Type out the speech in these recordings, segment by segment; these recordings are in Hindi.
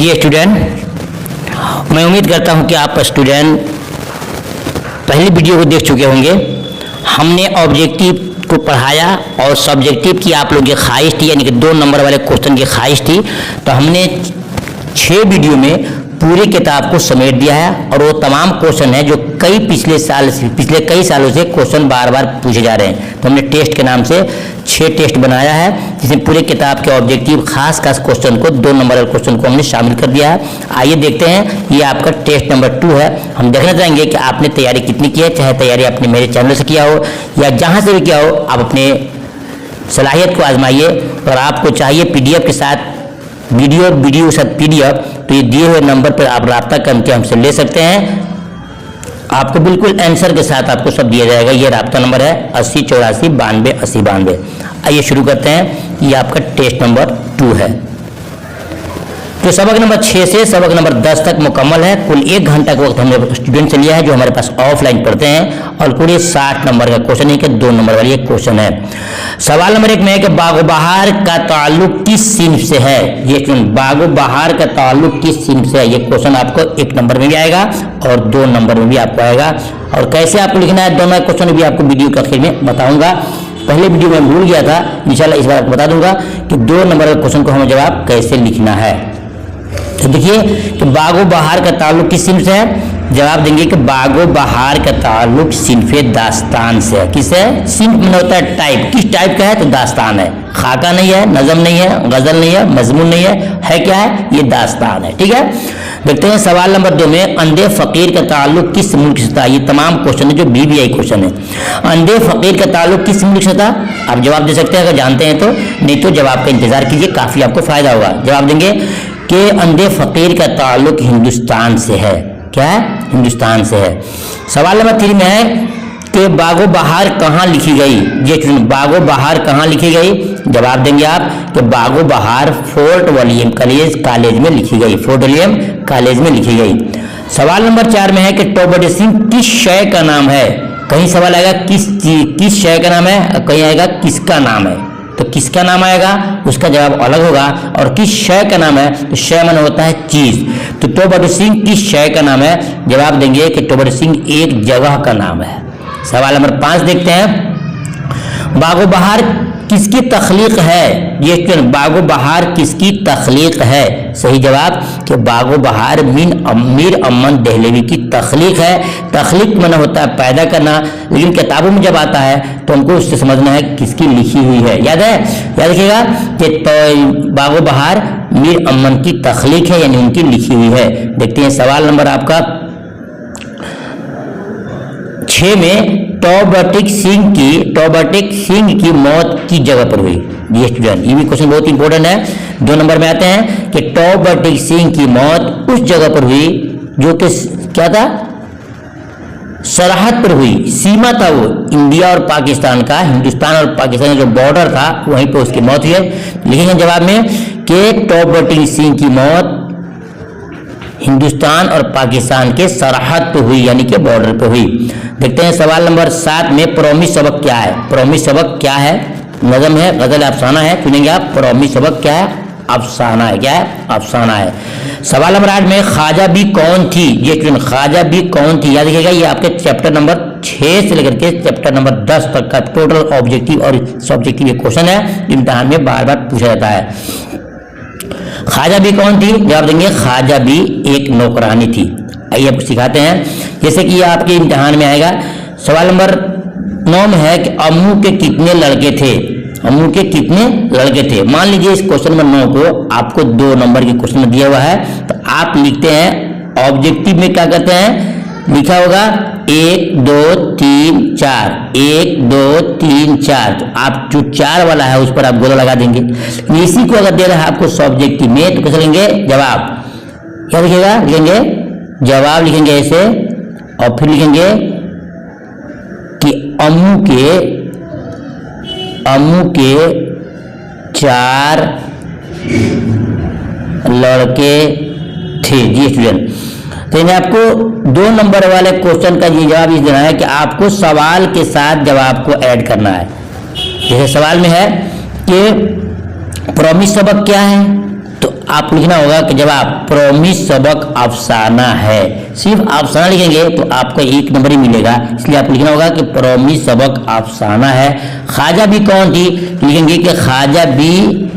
जी स्टूडेंट, मैं उम्मीद करता हूं कि आप स्टूडेंट पहली वीडियो को देख चुके होंगे। हमने ऑब्जेक्टिव को पढ़ाया और सब्जेक्टिव की आप लोग की ख्वाहिश थी, यानी कि 2 नंबर वाले क्वेश्चन की ख्वाहिश थी, तो हमने 6 वीडियो में पूरी किताब को समेट दिया है। और वो तमाम क्वेश्चन है जो पिछले कई सालों से क्वेश्चन बार बार पूछे जा रहे हैं। तो हमने टेस्ट के नाम से 6 टेस्ट बनाया है, जिसमें पूरे किताब के ऑब्जेक्टिव खास क्वेश्चन को 2 नंबर वाले क्वेश्चन को हमने शामिल कर दिया है। आइए देखते हैं, ये आपका टेस्ट नंबर 2 है। हम देखना चाहेंगे कि आपने तैयारी कितनी की है, चाहे तैयारी आपने मेरे चैनल से किया हो या जहाँ से भी किया हो, आप अपने सलाहियत को आजमाइए। और आपको चाहिए पीडीएफ के साथ वीडियो के साथ पीडीएफ, तो ये दिए हुए नंबर पर आप रब्ता करके हमसे ले सकते हैं। आपको बिल्कुल आंसर के साथ आपको सब दिया जाएगा। ये रब्ता नंबर है 80 84 92 80 92। आइए शुरू करते हैं। ये आपका टेस्ट नंबर 2 है। तो सबक नंबर 6 से सबक नंबर 10 तक मुकम्मल है। कुल 1 घंटा का वक्त हमने स्टूडेंट से लिया है, जो हमारे पास ऑफलाइन पढ़ते हैं। और कुल 60 नंबर का क्वेश्चन है कि 2 नंबर वाली एक क्वेश्चन है। सवाल नंबर 1 में है कि बागो बहार का ताल्लुक किस सिंफ से है। ये बागो बहार का ताल्लुक किस सिंफ से है, ये क्वेश्चन आपको 1 नंबर में भी आएगा और 2 नंबर में भी आपको आएगा। और कैसे आपको लिखना है, दोनों क्वेश्चन भी आपको वीडियो के आखिर में बताऊंगा। पहले वीडियो में भूल गया था, इंशाल्लाह इस बार आपको बता दूंगा कि 2 नंबर के क्वेश्चन को हमें जवाब कैसे लिखना है। तो देखिए कि बागो बहार का ताल्लुक किस सिंफ से है। जवाब देंगे कि बागो बहार का ताल्लुक सिंफे दास्तान से है। किससे? सिंफ में होता है टाइप, किस टाइप का है, तो दास्तान है। खाका नहीं है, नज़म नहीं है, गजल नहीं है, मजमून नहीं है क्या है, ये दास्तान है। ठीक है, देखते हैं सवाल नंबर 2 में अंधे फकीर का ताल्लुक किस मुल्क से था। ये तमाम क्वेश्चन है जो BBI क्वेश्चन है। अंधे फकीर का ताल्लुक किस मुल्क से था, आप जवाब दे सकते हैं अगर जानते हैं तो, नहीं तो जवाब का इंतजार कीजिए, काफी आपको फायदा होगा। जवाब देंगे कि अंधे फकीर का ताल्लुक हिंदुस्तान से है। क्या है? हिंदुस्तान से है। सवाल नंबर 3 में है कि बागो बहार कहाँ लिखी गई। ये बागो बहार कहाँ लिखी गई, जवाब देंगे आप कि बागो बहार फोर्ट विलियम कॉलेज में लिखी गई। फोर्ट विलियम कॉलेज में लिखी गई। सवाल नंबर 4 में है कि टोबट सिंह किस शय का नाम है। कहीं सवाल आएगा किस शय का नाम है, कहीं आएगा किसका नाम है। तो किसका नाम आएगा उसका जवाब अलग होगा। और किस शय का नाम है, तो शय माने होता है चीज। तो टोबट सिंह किस शय का नाम है, जवाब देंगे कि टोबट सिंह एक जगह का नाम है। सवाल नंबर 5 देखते हैं, बागो बहार किसकी तख्लीक है। ये बागो बहार किसकी तख्लीक है। सही जवाब कि बागो बहार मीर अमन दहलवी की तख्लीक है। तख्लीक माने होता है पैदा करना, लेकिन किताबों में जब आता है तो हमको उससे समझना है किसकी लिखी हुई है। याद है, याद रखिएगा कि बागो बहार मीर अमन की तख्लीक है, यानी उनकी लिखी हुई है। देखते हैं सवाल नंबर आपका 6 में टॉबटिक सिंह की मौत की जगह पर हुई। ये स्टूडेंट, ये भी क्वेश्चन बहुत इंपॉर्टेंट है। 2 नंबर में आते हैं कि टॉबटिक सिंह की मौत उस जगह पर हुई जो कि क्या था, सरहद पर हुई। सीमा था वो इंडिया और पाकिस्तान का, हिंदुस्तान और पाकिस्तान का जो बॉर्डर था वहीं पर उसकी मौत हुई है। लिखेंगे जवाब में कि टॉबटिक सिंह की मौत हिंदुस्तान और पाकिस्तान के सरहद पे हुई, यानी कि बॉर्डर पे हुई। देखते हैं सवाल नंबर 7 में प्रोमिस सबक क्या है। प्रोमिस सबक क्या है, नज़म है, गजल, अफसाना है, सुनेंगे आप। प्रोमिस सबक क्या है, अफसाना है। क्या है, अफसाना है। सवाल नंबर 8 में ख्वाजा बी कौन थी। ये ख्वाजा बी कौन थी, याद रखिएगा। ये आपके चैप्टर नंबर 6 से लेकर के चैप्टर नंबर 10 तक का टोटल ऑब्जेक्टिव और सब्जेक्टिव ये क्वेश्चन है, इम्तिहान में बार बार पूछा जाता है। ख्वाजा बी कौन थी, जवाब देंगे ख्वाजा बी एक नौकरानी थी। आइए आपको सिखाते हैं, जैसे कि ये आपके इम्तिहान में आएगा। सवाल नंबर 9 में है कि अम्मू के कितने लड़के थे। अम्मू के कितने लड़के थे। मान लीजिए इस क्वेश्चन नंबर 9 को आपको 2 नंबर के क्वेश्चन में दिया हुआ है, तो आप लिखते हैं ऑब्जेक्टिव में क्या करते हैं, लिखा होगा 1 2 3 4, 1 2 3 4। तो आप जो 4 वाला है उस पर आप गोला लगा देंगे। इसी को अगर दे रहा है आपको सब्जेक्टिव में, तो कैसे लेंगे, जवाब क्या लिखेगा, लिखेंगे जवाब, लिखेंगे ऐसे। और फिर लिखेंगे कि अम्मू के 4 लड़के थे। जी स्टूडेंट, तो इन्हें आपको 2 नंबर वाले क्वेश्चन का ये जवाब इस देना है कि आपको सवाल के साथ जवाब को ऐड करना है। जैसे सवाल में है कि प्रॉमिस सबक क्या है, तो आप लिखना होगा कि जब आप प्रॉमिस सबक अफसाना है, सिर्फ अफसाना लिखेंगे तो आपको 1 नंबर ही मिलेगा, इसलिए आपको लिखना होगा कि प्रॉमिस सबक अफसाना है। ख्वाजा बी कौन थी, लिखेंगे कि ख्वाजा बी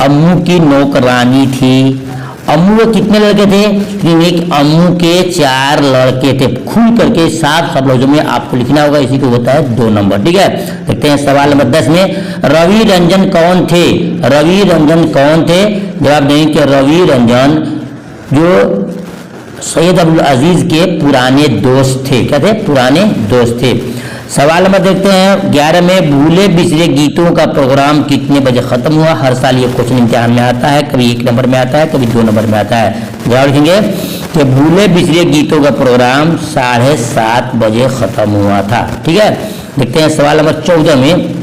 अम्मू की नौकरानी थी। अम्मू के कितने लड़के थे, एक अम्मू के 4 लड़के थे। खुल करके साफ लफ्जों में आपको लिखना होगा, इसी को होता है 2 नंबर। ठीक है, देखते हैं सवाल नंबर 10 में, रवि रंजन कौन थे। रवि रंजन कौन थे, जवाब देंगे कि रवि रंजन जो सैयद अब्दुल अजीज के पुराने दोस्त थे। क्या थे, पुराने दोस्त थे। सवाल नंबर देखते हैं 11 में, भूले बिसरे गीतों का प्रोग्राम कितने बजे खत्म हुआ। हर साल ये क्वेश्चन इम्तिहान में आता है, कभी 1 नंबर में आता है, कभी 2 नंबर में आता है। जवाब लिखेंगे कि भूले बिसरे गीतों का प्रोग्राम 7:30 बजे खत्म हुआ था। ठीक है, देखते हैं सवाल नंबर 14 में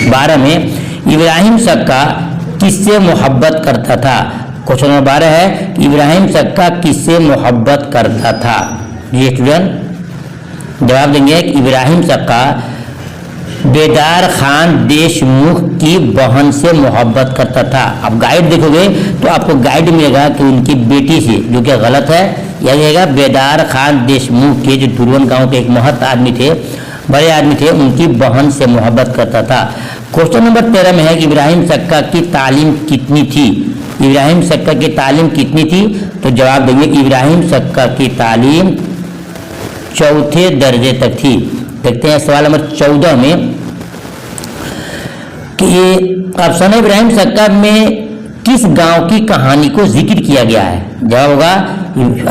12 में, इब्राहिम सक्का किससे मोहब्बत करता था। क्वेश्चन नंबर 12 है, इब्राहिम सक्का किससे मोहब्बत करता था। ये स्टूडेंट जवाब देंगे कि इब्राहिम सक्का बेदार खान देशमुख की बहन से मोहब्बत करता था। अब गाइड देखोगे तो आपको गाइड मिलेगा कि उनकी बेटी से, जो कि गलत है। यह रहेगा बेदार खान देशमुख के, जो दुर्वन गांव के एक महत आदमी थे, बड़े आदमी थे, उनकी बहन से मोहब्बत करता था। क्वेश्चन नंबर 13 में है कि इब्राहिम सक्का की तालीम कितनी थी। इब्राहिम सक्का की तालीम कितनी थी, तो जवाब देंगे इब्राहिम सक्का की तालीम 4थे दर्जे तक थी। देखते हैं सवाल नंबर 14 में कि अफसाना इब्राहिम सक्का में किस गांव की कहानी को जिक्र किया गया है। जवाब होगा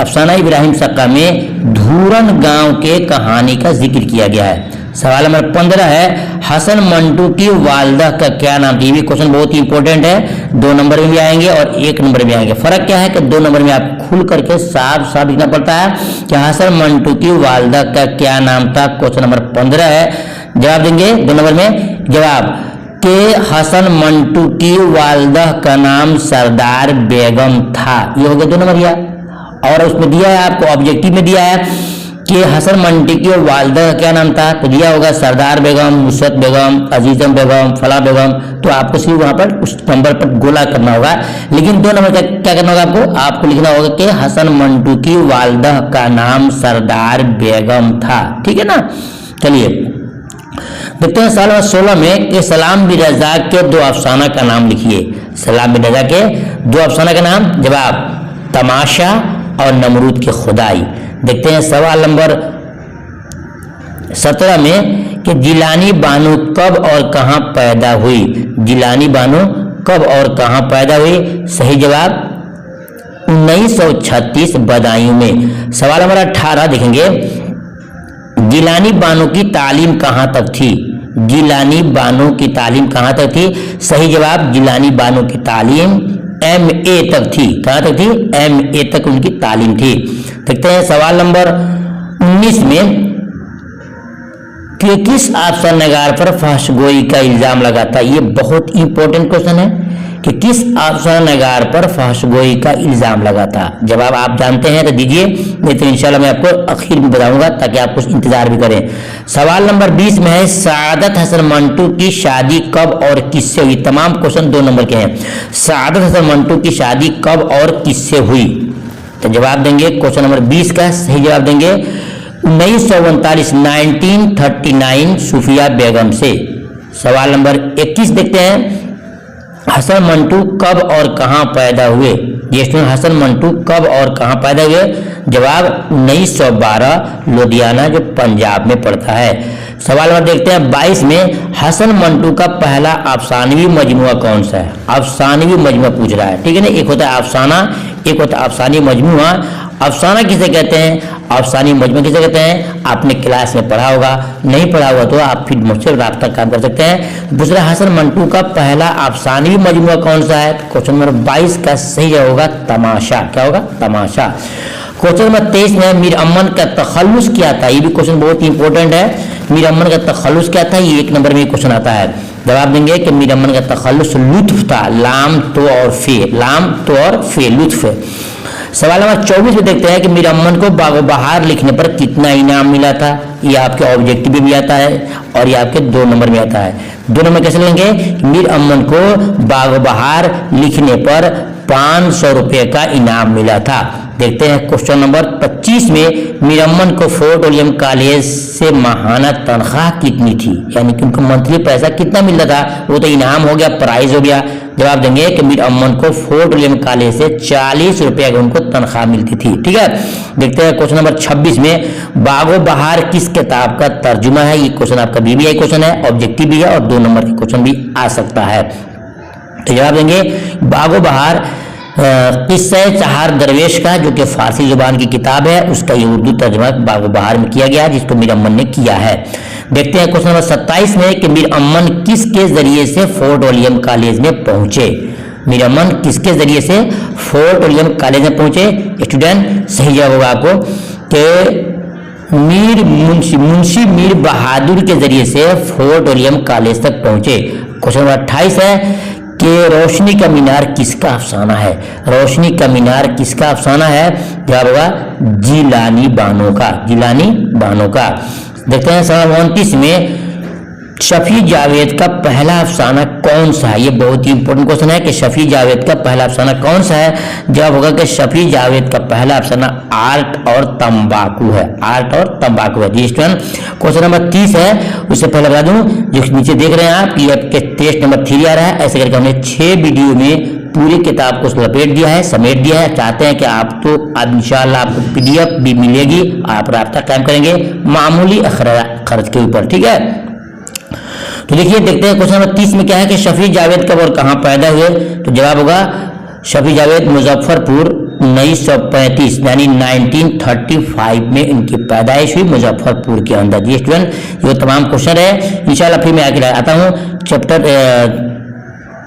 अफसाना इब्राहिम सक्का में धूरन गांव के कहानी का जिक्र किया गया है। सवाल नंबर 15 है, हसन मंटू की वालदा का क्या नाम था। ये भी क्वेश्चन बहुत ही इंपॉर्टेंट है, 2 नंबर में भी आएंगे और 1 नंबर में आएंगे। फर्क क्या है कि 2 नंबर में आप खुल करके साफ लिखना पड़ता है कि हसन मंटू की वालदा का क्या नाम था। क्वेश्चन नंबर 15 है, जवाब देंगे 2 नंबर में, जवाब के हसन मंटू की वालदा का नाम सरदार बेगम था। ये हो गया 2 नंबर। और उसमें दिया है आपको ऑब्जेक्टिव में दिया है कि हसन मंटू की वालदा का क्या नाम था, तो दिया होगा सरदार बेगम, नुसरत बेगम, अजीजम बेगम, फला बेगम। तो आपको सिर्फ वहां पर उस नंबर पर गोला करना होगा, लेकिन 2 नंबर का क्या करना होगा आपको लिखना होगा कि हसन मंटू की वालदा का नाम सरदार बेगम था। ठीक है ना। चलिए देखते हैं सवाल नंबर 16 में कि सलाम बिन रज़ाक के 2 अफसाना का नाम लिखिए। सलाम बिन रज़ाक के 2 अफसाना का नाम, जवाब तमाशा और नमरूद की खुदाई। देखते हैं सवाल नंबर 17 में कि जिलानी बानो कब और कहां पैदा हुई। जिलानी बानो कब और कहां पैदा हुई। सही जवाब 1936 बदायूं में। सवाल नंबर 18 देखेंगे, जिलानी बानो की तालीम कहां तक थी। जिलानी बानो की तालीम कहां तक थी। सही जवाब जिलानी बानो की तालीम MA तक थी। कहां तक थी, MA तक उनकी तालीम थी। देखते हैं सवाल नंबर 19 में कि किस अफसरनगार पर फहशगोई का इल्जाम लगा था। ये बहुत इंपॉर्टेंट क्वेश्चन है कि किस अफसरनगार पर फहशगोई का इल्जाम लगा था। जवाब आप जानते हैं तो दीजिए, नहीं तो इंशाल्लाह मैं आपको आखिर में बताऊंगा ताकि आप कुछ इंतजार भी करें। सवाल नंबर 20 में है, सादत हसन मंटू की शादी कब और किससे हुई। तमाम क्वेश्चन 2 नंबर के हैं। सादत हसन मंटू की शादी कब और किससे हुई, तो जवाब देंगे क्वेश्चन नंबर 20 का सही जवाब देंगे 1939 सूफिया बेगम से। सवाल नंबर 21 देखते हैं, हसन मंटू कब और कहां पैदा हुए। ये स्टूडेंट हसन मंटू कब और कहां पैदा हुए। जवाब 1912 लुधियाना, जो पंजाब में पड़ता है। सवाल नंबर देखते हैं 22 में, हसन मंटू का पहला अफसानवी मजमुआ कौन सा है। अफसानवी मजमुआ पूछ रहा है, ठीक है ना। एक होता है अफसाना, एक होता है अफसानी मजमुआ। अफसाना किसे कहते हैं, अफसानी मजमुआ किसे कहते हैं, आपने क्लास में पढ़ा होगा, नहीं पढ़ा होगा तो आप फिर मुझसे राब्ता काम कर सकते हैं। दूसरा, हसन मंटू का पहला अफसानी मजमुआ कौन सा है। क्वेश्चन नंबर 22 का सही होगा तमाशा। क्या होगा, तमाशा। क्वेश्चन नंबर 23 में मीर अमन का तखल्लुस क्या था। ये भी क्वेश्चन बहुत ही इंपॉर्टेंट है। मीर अमन का तखल्लुस क्या था, ये 1 नंबर में क्वेश्चन आता है। जवाब देंगे कि मीर अमन का तखल्लुस लुत्फ था। लाम तो और फे, लाम तो और फे, लुत्फ। सवाल नंबर 24 में देखते हैं कि मीर अमन को बागो बहार लिखने पर कितना इनाम मिला था। ये आपके ऑब्जेक्टिव में भी आता है और ये आपके 2 नंबर में आता है। 2 नंबर कैसे लेंगे? मीर अमन को बागो बहार लिखने पर 500 रुपये का इनाम मिला था। देखते हैं क्वेश्चन नंबर 25 में मीर अमन को फोर्ट विलियम कॉलेज से माहाना तनख्वाह कितनी थी, यानी कि उनको मंथली पैसा कितना मिलता था। वो तो इनाम हो गया, प्राइज हो गया। जवाब देंगे कि मीर अमन को फोर्ट विलियम कॉलेज से 40 रुपये की उनको तनख्वाह मिलती थी। ठीक है, देखते हैं क्वेश्चन नंबर 26 में बागो बहार किस किताब का तर्जुमा है। ये क्वेश्चन आपका BBI क्वेश्चन है, ऑब्जेक्टिव भी है और 2 नंबर के क्वेश्चन भी आ सकता है। तो जवाब देंगे बागो बहार किस्सा चार दरवेश का, जो कि फारसी जुबान की किताब है, उसका ये उर्दू तर्जुमा बागो बहार में किया गया, जिसको मीर अमन ने किया है। देखते हैं क्वेश्चन नंबर 27 में कि मीर अमन किसके जरिए से फोर्ट विलियम कॉलेज में पहुंचे। मीर अमन किसके जरिए से फोर्ट विलियम कॉलेज में पहुंचे। स्टूडेंट सही जवाब होगा आपको कि मुंशी मीर बहादुर के जरिए से फोर्ट विलियम कॉलेज तक पहुंचे। क्वेश्चन नंबर 28 है कि रोशनी का मीनार किसका अफसाना है। रोशनी का मीनार किसका अफसाना है। जवाब होगा जिलानी बानो का, जिलानी बानो का। देखते हैं सवाल 29 में शफी जावेद का पहला अफसाना कौन सा है। ये बहुत ही इंपॉर्टेंट क्वेश्चन है कि शफी जावेद का पहला अफसाना कौन सा है। जवाब होगा कि शफी जावेद का पहला अफसाना आर्ट और तंबाकू है, आर्ट और तंबाकू है। जी स्टूडेंट, क्वेश्चन नंबर 30 है, उससे पहले बता दूं जो नीचे देख रहे हैं आप, ये आपके टेस्ट नंबर 3 आ रहा है। ऐसे करके हमने 6 वीडियो में पूरी किताब को लपेट दिया है, समेट दिया है। चाहते हैं कि आप तो अब इंशाल्लाह आपको PDF भी मिलेगी, आप राब्ता कायम करेंगे मामूली खर्च के ऊपर। ठीक है, तो देखिए देखते हैं क्वेश्चन नंबर 30 में क्या है कि शफी जावेद कब और कहां पैदा हुए। तो जवाब होगा शफी जावेद मुजफ्फरपुर 1935 यानी 1935 में इनकी पैदाइश हुई मुजफ्फरपुर के अंदर। जी स्टूडेंट, ये तमाम क्वेश्चन है। इंशाल्लाह फिर मैं आगे आता हूँ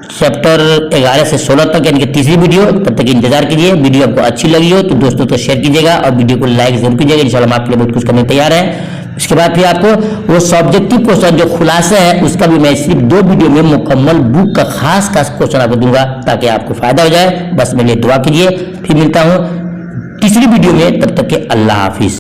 चैप्टर 11 से 16 तक, यानी कि तीसरी वीडियो। तब तक इंतजार कीजिए। वीडियो आपको अच्छी लगी हो तो दोस्तों तो शेयर कीजिएगा और वीडियो को लाइक जरूर कीजिएगा। इंशाल्लाह हम आपके लिए बहुत कुछ करने तैयार है। इसके बाद फिर आपको वो सब्जेक्टिव क्वेश्चन जो खुलासा है उसका भी मैं सिर्फ 2 वीडियो में मुकम्मल बुक का खास क्वेश्चन आपको दूंगा ताकि आपको फायदा हो जाए। बस मेरे लिए दुआ कीजिए। फिर मिलता हूँ तीसरी वीडियो में, तब तक के अल्लाह हाफिज।